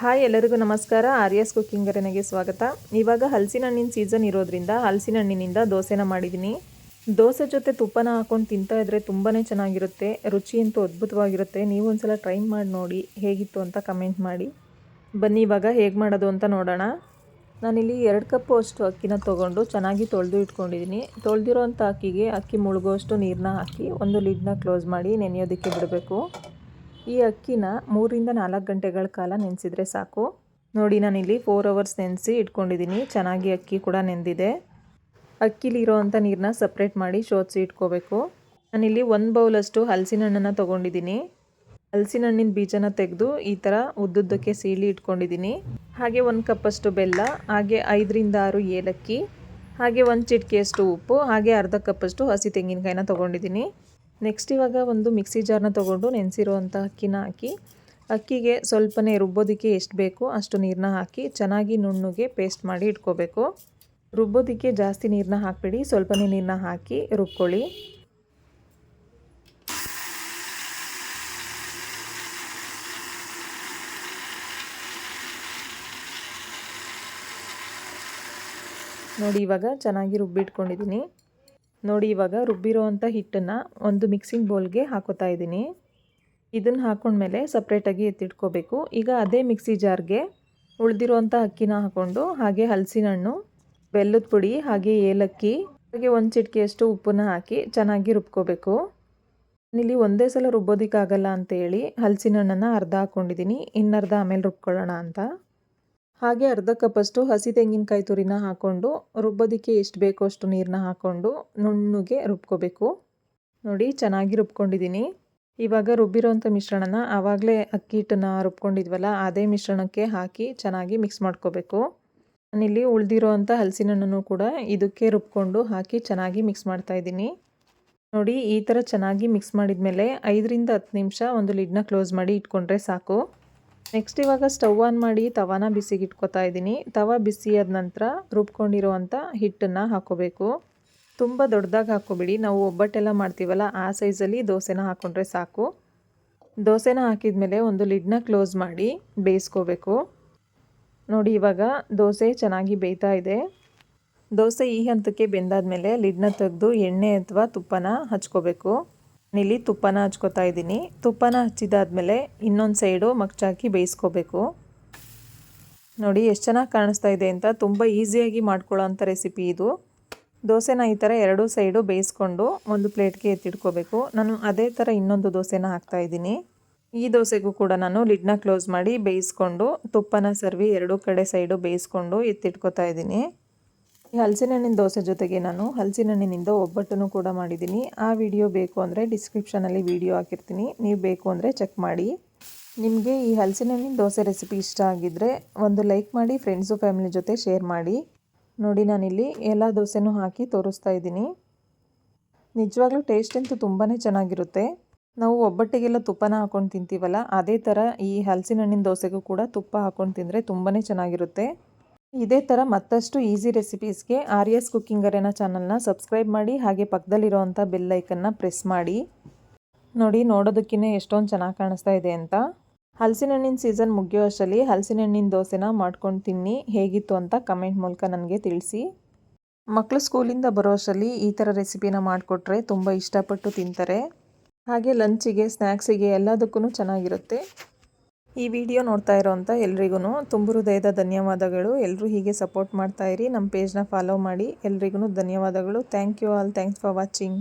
Hi ಎಲ್ಲರಿಗೂ ನಮಸ್ಕಾರ. Aryas cooking ಅರೆನೆಗೆ ಸ್ವಾಗತ. ಇವಾಗ ಹಲಸಿನ ಹಣ್ಣಿನ ಸೀಸನ್ ಇರೋದ್ರಿಂದ ಹಲಸಿನ ಹಣ್ಣಿನಿಂದ ದೋಸೆನ ಮಾಡಿದ್ದೀನಿ. ದೋಸೆ ಜೊತೆ ತುಪ್ಪನ ಹಾಕೊಂಡು ತಿಂತಾ ಇದ್ರೆ ತುಂಬಾ ಚೆನ್ನಾಗಿರುತ್ತೆ. ರುಚಿ ಅಂತೂ ಅದ್ಭುತವಾಗಿರುತ್ತೆ. ನೀವು ಒಂದ್ಸಲ ಟ್ರೈ ಮಾಡಿ ನೋಡಿ, ಹೇಗಿತ್ತು ಅಂತ ಕಮೆಂಟ್ ಮಾಡಿ. ಬನ್ನಿ ಇವಾಗ ಹೇಗೆ ಮಾಡೋದು ಅಂತ ನೋಡೋಣ. ನಾನಿಲ್ಲಿ 2 ಕಪ್ಪು ಅಷ್ಟು ಅಕ್ಕಿನ ತೊಗೊಂಡು ಚೆನ್ನಾಗಿ ತೊಳೆದು ಇಟ್ಕೊಂಡಿದ್ದೀನಿ. ತೊಳೆದಿರೋ ಅಂಥ ಅಕ್ಕಿಗೆ ಅಕ್ಕಿ ಮುಳುಗೋಷ್ಟು ನೀರನ್ನ ಹಾಕಿ ಒಂದು ಲಿಡ್ನ ಕ್ಲೋಸ್ ಮಾಡಿ ನೆನೆಯೋದಕ್ಕೆ ಬಿಡಬೇಕು. ಈ ಅಕ್ಕಿನ 3 ರಿಂದ 4 ಗಂಟೆಗಳ ಕಾಲ ನೆನೆಸಿದ್ರೆ ಸಾಕು. ನೋಡಿ, ನಾನಿಲ್ಲಿ 4 ಅವರ್ಸ್ ನೆನೆಸಿ ಇಟ್ಕೊಂಡಿದ್ದೀನಿ. ಚೆನ್ನಾಗಿ ಅಕ್ಕಿ ಕೂಡ ನೆಂದಿದೆ. ಅಕ್ಕಿಲಿರೋ ಅಂಥ ನೀರನ್ನ ಸಪ್ರೇಟ್ ಮಾಡಿ ಶೋಧಿಸಿ ಇಟ್ಕೋಬೇಕು. ನಾನಿಲ್ಲಿ 1 ಬೌಲಷ್ಟು ಹಲಸಿನ ಹಣ್ಣನ್ನು ತೊಗೊಂಡಿದ್ದೀನಿ. ಹಲಸಿನ ಹಣ್ಣಿನ ಬೀಜನ ತೆಗೆದು ಈ ಥರ ಉದ್ದುದ್ದಕ್ಕೆ ಸೀಳಿ ಇಟ್ಕೊಂಡಿದ್ದೀನಿ. ಹಾಗೆ 1 ಕಪ್ಪಷ್ಟು ಬೆಲ್ಲ, ಹಾಗೆ 5 ರಿಂದ 6 ಏಲಕ್ಕಿ, ಹಾಗೆ 1 ಚಿಟಿಕೆಯಷ್ಟು ಉಪ್ಪು, ಹಾಗೆ ಅರ್ಧ ಕಪ್ಪಷ್ಟು ಹಸಿ ತೆಂಗಿನಕಾಯಿನ ತೊಗೊಂಡಿದ್ದೀನಿ. ನೆಕ್ಸ್ಟ್ ಇವಾಗ ಒಂದು ಮಿಕ್ಸಿ ಜಾರ್ನ ತೊಗೊಂಡು ನೆನೆಸಿರುವಂಥ ಅಕ್ಕಿನ ಹಾಕಿ, ಅಕ್ಕಿಗೆ ಸ್ವಲ್ಪನೇ ರುಬ್ಬೋದಕ್ಕೆ ಎಷ್ಟು ಬೇಕೋ ಅಷ್ಟು ನೀರನ್ನ ಹಾಕಿ ಚೆನ್ನಾಗಿ ನುಣ್ಣಗೆ ಪೇಸ್ಟ್ ಮಾಡಿ ಇಟ್ಕೋಬೇಕು. ರುಬ್ಬೋದಕ್ಕೆ ಜಾಸ್ತಿ ನೀರನ್ನ ಹಾಕಬೇಡಿ, ಸ್ವಲ್ಪನೇ ನೀರನ್ನ ಹಾಕಿ ರುಬ್ಕೊಳ್ಳಿ. ನೋಡಿ, ಇವಾಗ ಚೆನ್ನಾಗಿ ರುಬ್ಬಿಟ್ಕೊಂಡಿದ್ದೀನಿ. ನೋಡಿ, ಇವಾಗ ರುಬ್ಬಿರೋ ಅಂಥ ಹಿಟ್ಟನ್ನು ಒಂದು ಮಿಕ್ಸಿಂಗ್ ಬೌಲ್ಗೆ ಹಾಕೋತಾ ಇದ್ದೀನಿ. ಇದನ್ನು ಹಾಕೊಂಡ್ಮೇಲೆ ಸಪ್ರೇಟಾಗಿ ಎತ್ತಿಟ್ಕೋಬೇಕು. ಈಗ ಅದೇ ಮಿಕ್ಸಿ ಜಾರ್ಗೆ ಉಳಿದಿರೋವಂಥ ಅಕ್ಕಿನ ಹಾಕ್ಕೊಂಡು, ಹಾಗೆ ಹಲಸಿನ ಹಣ್ಣು, ಬೆಲ್ಲದ ಪುಡಿ, ಹಾಗೆ ಏಲಕ್ಕಿ, ಹಾಗೆ 1 ಚಿಟಿಕೆಯಷ್ಟು ಉಪ್ಪನ್ನ ಹಾಕಿ ಚೆನ್ನಾಗಿ ರುಬ್ಕೋಬೇಕು. ನಾನಿಲ್ಲಿ ಒಂದೇ ಸಲ ರುಬ್ಬೋದಕ್ಕಾಗಲ್ಲ ಅಂತೇಳಿ ಹಲಸಿನ ಹಣ್ಣನ್ನು ಅರ್ಧ ಹಾಕ್ಕೊಂಡಿದ್ದೀನಿ, ಇನ್ನರ್ಧ ಆಮೇಲೆ ರುಬ್ಕೊಳ್ಳೋಣ ಅಂತ. ಹಾಗೆ ಅರ್ಧ ಕಪ್ಪಷ್ಟು ಹಸಿ ತೆಂಗಿನಕಾಯಿ ತುರಿನ ಹಾಕ್ಕೊಂಡು ರುಬ್ಬೋದಕ್ಕೆ ಎಷ್ಟು ಬೇಕೋ ಅಷ್ಟು ನೀರನ್ನ ಹಾಕ್ಕೊಂಡು ನುಣ್ಣಗೆ ರುಬ್ಕೋಬೇಕು. ನೋಡಿ, ಚೆನ್ನಾಗಿ ರುಬ್ಕೊಂಡಿದ್ದೀನಿ. ಇವಾಗ ರುಬ್ಬಿರೋಂಥ ಮಿಶ್ರಣನ ಆವಾಗಲೇ ಅಕ್ಕಿ ಹಿಟ್ಟನ್ನು ರುಬ್ಕೊಂಡಿದ್ವಲ್ಲ ಅದೇ ಮಿಶ್ರಣಕ್ಕೆ ಹಾಕಿ ಚೆನ್ನಾಗಿ ಮಿಕ್ಸ್ ಮಾಡ್ಕೋಬೇಕು. ನಾನಿಲ್ಲಿ ಉಳಿದಿರೋ ಅಂಥ ಹಲಸಿನ ಹಣ್ಣನ್ನು ಕೂಡ ಇದಕ್ಕೆ ರುಬ್ಕೊಂಡು ಹಾಕಿ ಚೆನ್ನಾಗಿ ಮಿಕ್ಸ್ ಮಾಡ್ತಾಯಿದ್ದೀನಿ. ನೋಡಿ, ಈ ಥರ ಚೆನ್ನಾಗಿ ಮಿಕ್ಸ್ ಮಾಡಿದ್ಮೇಲೆ 5 ರಿಂದ 10 ನಿಮಿಷ ಒಂದು ಲಿಡ್ನ ಕ್ಲೋಸ್ ಮಾಡಿ ಇಟ್ಕೊಂಡ್ರೆ ಸಾಕು. ನೆಕ್ಸ್ಟ್ ಇವಾಗ ಸ್ಟವ್ ಆನ್ ಮಾಡಿ ತವಾನ ಬಿಸಿಗೆ ಇಟ್ಕೊತಾ ಇದ್ದೀನಿ. ತವ ಬಿಸಿಯಾದ ನಂತರ ರುಬ್ಕೊಂಡಿರೋ ಅಂಥ ಹಿಟ್ಟನ್ನು ಹಾಕೋಬೇಕು. ತುಂಬ ದೊಡ್ಡದಾಗಿ ಹಾಕೋಬೇಡಿ, ನಾವು ಒಬ್ಬಟ್ಟೆಲ್ಲ ಮಾಡ್ತೀವಲ್ಲ ಆ ಸೈಜಲ್ಲಿ ದೋಸೆನ ಹಾಕ್ಕೊಂಡ್ರೆ ಸಾಕು. ದೋಸೆನ ಹಾಕಿದ್ಮೇಲೆ ಒಂದು ಲಿಡ್ನ ಕ್ಲೋಸ್ ಮಾಡಿ ಬೇಯಿಸ್ಕೋಬೇಕು. ನೋಡಿ, ಇವಾಗ ದೋಸೆ ಚೆನ್ನಾಗಿ ಬೇಯ್ತಾ ಇದೆ. ದೋಸೆ ಈ ಹಂತಕ್ಕೆ ಬೆಂದಾದ್ಮೇಲೆ ಲಿಡ್ನ ತೆಗೆದು ಎಣ್ಣೆ ಅಥವಾ ತುಪ್ಪನ ಹಚ್ಕೋಬೇಕು. ನಾನಿಲ್ಲಿ ತುಪ್ಪನ ಹಚ್ಕೋತಾ ಇದ್ದೀನಿ. ತುಪ್ಪನ ಹಚ್ಚಿದಾದ್ಮೇಲೆ ಇನ್ನೊಂದು ಸೈಡು ಮಗ್ಚಾಕಿ ಬೇಯಿಸ್ಕೋಬೇಕು. ನೋಡಿ, ಎಷ್ಟು ಚೆನ್ನಾಗಿ ಕಾಣಿಸ್ತಾ ಇದೆ ಅಂತ. ತುಂಬ ಈಸಿಯಾಗಿ ಮಾಡ್ಕೊಳ್ಳೋ ಅಂಥ ರೆಸಿಪಿ ಇದು. ದೋಸೆನ ಈ ಥರ 2 ಸೈಡು ಬೇಯಿಸ್ಕೊಂಡು ಒಂದು ಪ್ಲೇಟ್ಗೆ ಎತ್ತಿಟ್ಕೋಬೇಕು. ನಾನು ಅದೇ ಥರ ಇನ್ನೊಂದು ದೋಸೆನ ಹಾಕ್ತಾಯಿದ್ದೀನಿ. ಈ ದೋಸೆಗೂ ಕೂಡ ನಾನು ಲಿಡ್ನ ಕ್ಲೋಸ್ ಮಾಡಿ ಬೇಯಿಸ್ಕೊಂಡು ತುಪ್ಪನ ಸರ್ವಿ 2 ಕಡೆ ಸೈಡು ಬೇಯಿಸ್ಕೊಂಡು ಎತ್ತಿಟ್ಕೋತಾ ಇದ್ದೀನಿ. ಈ ಹಲಸಿನ ಹಣ್ಣಿನ ದೋಸೆ ಜೊತೆಗೆ ನಾನು ಹಲಸಿನ ಹಣ್ಣಿನಿಂದ ಒಬ್ಬಟ್ಟನ್ನು ಕೂಡ ಮಾಡಿದ್ದೀನಿ. ಆ ವಿಡಿಯೋ ಬೇಕು ಅಂದರೆ ಡಿಸ್ಕ್ರಿಪ್ಷನಲ್ಲಿ ವಿಡಿಯೋ ಹಾಕಿರ್ತೀನಿ, ನೀವು ಬೇಕು ಅಂದರೆ ಚೆಕ್ ಮಾಡಿ. ನಿಮಗೆ ಈ ಹಲಸಿನ ಹಣ್ಣಿನ ದೋಸೆ ರೆಸಿಪಿ ಇಷ್ಟ ಆಗಿದ್ದರೆ ಒಂದು ಲೈಕ್ ಮಾಡಿ, ಫ್ರೆಂಡ್ಸು ಫ್ಯಾಮಿಲಿ ಜೊತೆ ಶೇರ್ ಮಾಡಿ. ನೋಡಿ, ನಾನಿಲ್ಲಿ ಎಲ್ಲ ದೋಸೆನೂ ಹಾಕಿ ತೋರಿಸ್ತಾ ಇದ್ದೀನಿ. ನಿಜವಾಗ್ಲೂ ಟೇಸ್ಟ್ ಅಂತೂ ತುಂಬಾ ಚೆನ್ನಾಗಿರುತ್ತೆ. ನಾವು ಒಬ್ಬಟ್ಟಿಗೆಲ್ಲ ತುಪ್ಪನ ಹಾಕ್ಕೊಂಡು ತಿಂತೀವಲ್ಲ ಅದೇ ಥರ ಈ ಹಲಸಿನ ಹಣ್ಣಿನ ದೋಸೆಗೂ ಕೂಡ ತುಪ್ಪ ಹಾಕ್ಕೊಂಡು ತಿಂದರೆ ತುಂಬಾ ಚೆನ್ನಾಗಿರುತ್ತೆ. ಇದೇ ಥರ ಮತ್ತಷ್ಟು ಈಸಿ ರೆಸಿಪೀಸ್ಗೆ ಆರ್ಯಾಸ್ ಕುಕ್ಕಿಂಗ್ ಅರೆನಾ ಚಾನಲ್ನ ಸಬ್ಸ್ಕ್ರೈಬ್ ಮಾಡಿ, ಹಾಗೆ ಪಕ್ಕದಲ್ಲಿರೋವಂಥ ಬೆಲ್ ಐಕನ್ನ ಪ್ರೆಸ್ ಮಾಡಿ. ನೋಡಿ, ನೋಡೋದಕ್ಕೇ ಎಷ್ಟೊಂದು ಚೆನ್ನಾಗಿ ಕಾಣಿಸ್ತಾ ಇದೆ ಅಂತ. ಹಲಸಿನ ಹಣ್ಣಿನ ಸೀಸನ್ ಮುಗಿಯೋ ಅಷ್ಟರಲ್ಲಿ ಹಲಸಿನ ಹಣ್ಣಿನ ದೋಸೆನ ಮಾಡ್ಕೊಂಡು ತಿನ್ನಿ, ಹೇಗಿತ್ತು ಅಂತ ಕಮೆಂಟ್ ಮೂಲಕ ನನಗೆ ತಿಳಿಸಿ. ಮಕ್ಕಳು ಸ್ಕೂಲಿಂದ ಬರೋ ಅಷ್ಟರಲ್ಲಿ ಈ ಥರ ರೆಸಿಪಿನ ಮಾಡಿಕೊಟ್ರೆ ತುಂಬ ಇಷ್ಟಪಟ್ಟು ತಿಂತಾರೆ. ಹಾಗೆ ಲಂಚಿಗೆ, ಸ್ನ್ಯಾಕ್ಸಿಗೆ ಎಲ್ಲದಕ್ಕೂ ಚೆನ್ನಾಗಿರುತ್ತೆ. ಈ ವಿಡಿಯೋ ನೋಡ್ತಾ ಇರೋವಂಥ ಎಲ್ರಿಗೂ ತುಂಬ ಹೃದಯದ ಧನ್ಯವಾದಗಳು. ಎಲ್ಲರೂ ಹೀಗೆ ಸಪೋರ್ಟ್ ಮಾಡ್ತಾಯಿರಿ. ನಮ್ಮ ಪೇಜ್ನ ಫಾಲೋ ಮಾಡಿ. ಎಲ್ರಿಗೂ ಧನ್ಯವಾದಗಳು. Thank you all. Thanks for watching.